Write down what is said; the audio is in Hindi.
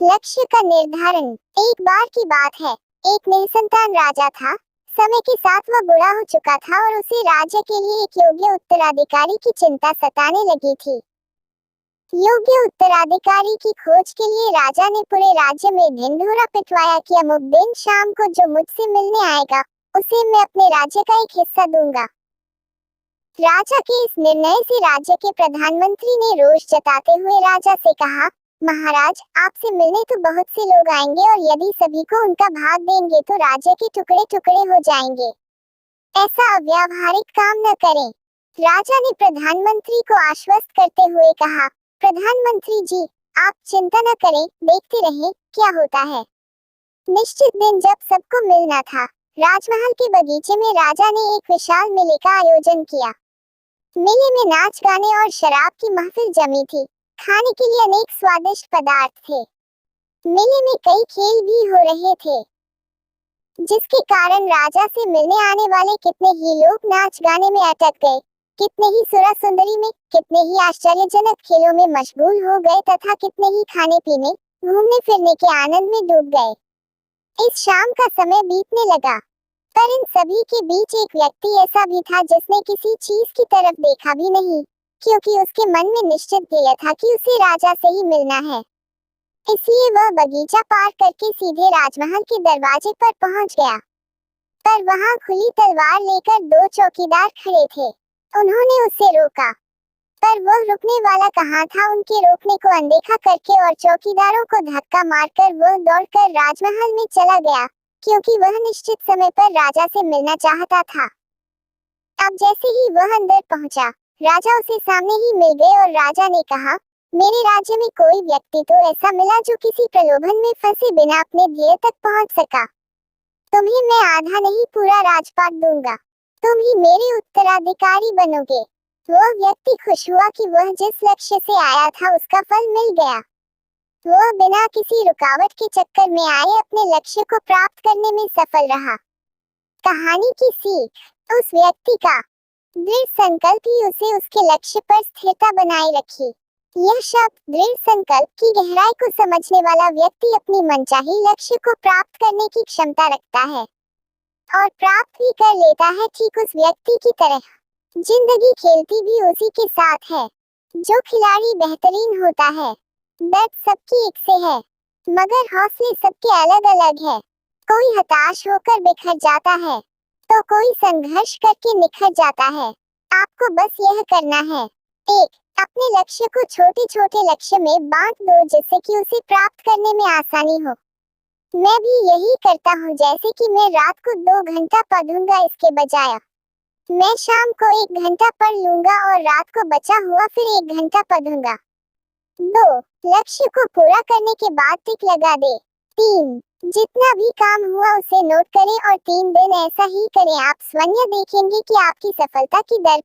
लक्ष्य का निर्धारण। एक बार की बात है, एक निसंतान राजा था। समय के साथ वह बूढ़ा हो चुका था और उसे राज्य के लिए एक योग्य उत्तराधिकारी की चिंता सताने लगी थी। योग्य उत्तराधिकारी की खोज के लिए राजा ने पूरे राज्य में ढिंढोरा पिटवाया कि अमुक दिन शाम को जो मुझसे मिलने आएगा, उसे मैं अपने राज्य का एक हिस्सा दूंगा। राजा के इस निर्णय से राज्य के प्रधानमंत्री ने रोष जताते हुए राजा से कहा, महाराज, आपसे मिलने तो बहुत से लोग आएंगे और यदि सभी को उनका भाग देंगे तो राज्य के टुकड़े टुकड़े हो जाएंगे। ऐसा अव्यावहारिक काम न करें। राजा ने प्रधानमंत्री को आश्वस्त करते हुए कहा, प्रधानमंत्री जी, आप चिंता न करें, देखते रहें क्या होता है। निश्चित दिन जब सबको मिलना था, राजमहल के बगीचे में राजा ने एक विशाल मेले का आयोजन किया। मेले में नाच गाने और शराब की महफिल जमी थी। खाने के लिए अनेक स्वादिष्ट पदार्थ थे। मेले में कई खेल भी हो रहे थे, जिसके कारण राजा से मिलने आने वाले कितने ही लोग नाच गाने में अटक गए, कितने ही सुरा सुंदरी में, कितने ही आश्चर्यजनक खेलों में मशगूल हो गए तथा कितने ही खाने पीने, घूमने फिरने के आनंद में डूब गए। इस शाम का समय बीतने लगा, पर इन सभी के बीच एक व्यक्ति ऐसा भी था जिसने किसी चीज की तरफ देखा भी नहीं, क्योंकि उसके मन में निश्चित ध्येय था कि उसे राजा से ही मिलना है। इसलिए वह बगीचा पार करके सीधे राजमहल के दरवाजे पर पहुंच गया। पर वहां खुली तलवार लेकर दो चौकीदार खड़े थे। उन्होंने उसे रोका, पर वह रुकने वाला कहाँ था। उनके रोकने को अनदेखा करके और चौकीदारों को धक्का मारकर वह दौड़कर राजमहल में चला गया, क्योंकि वह निश्चित समय पर राजा से मिलना चाहता था। अब जैसे ही वह अंदर पहुंचा, राजा उसे सामने ही मिल गए और राजा ने कहा, मेरे राज्य में कोई व्यक्ति तो ऐसा मिला जो किसी प्रलोभन में फंसे बिना अपने ध्येय तक पहुंच सका। तुम्हें मैं आधा नहीं पूरा राजपाट दूंगा। तुम ही मेरे उत्तराधिकारी बनोगे। वह व्यक्ति खुश हुआ कि वह जिस लक्ष्य से आया था उसका फल मिल गया। वह बिना किसी रुकावट के चक्कर में आए अपने लक्ष्य को प्राप्त करने में सफल रहा। कहानी की सीख, उस व्यक्ति का दृढ़ संकल्प ही उसे उसके लक्ष्य पर स्थिरता बनाए रखी। यह शब्द दृढ़ संकल्प की गहराई को समझने वाला व्यक्ति अपनी मनचाही लक्ष्य को प्राप्त करने की क्षमता रखता है और प्राप्त भी कर लेता है, ठीक उस व्यक्ति की तरह। जिंदगी खेलती भी उसी के साथ है। जो खिलाड़ी बेहतरीन होता है, दर्द सबकी एक से है, मगर हौसले सबके अलग अलग है। कोई हताश होकर बिखर जाता है, तो कोई संघर्ष करके निखर जाता है। आपको बस यह करना है, एक, अपने लक्ष्य को छोटे छोटे लक्ष्य में बांट दो जिससे कि उसे प्राप्त करने में आसानी हो। मैं भी यही करता हूँ, जैसे कि मैं रात को 2 घंटा पढ़ूंगा, इसके बजाय मैं शाम को 1 घंटा पढ़ लूंगा और रात को बचा हुआ फिर 1 घंटा पढ़ूंगा। 2, लक्ष्य को पूरा करने के बाद टिक लगा दे। 3, जितना भी काम हुआ उसे नोट करें और 3 दिन ऐसा ही करें। आप स्वयं देखेंगे कि आपकी सफलता की दर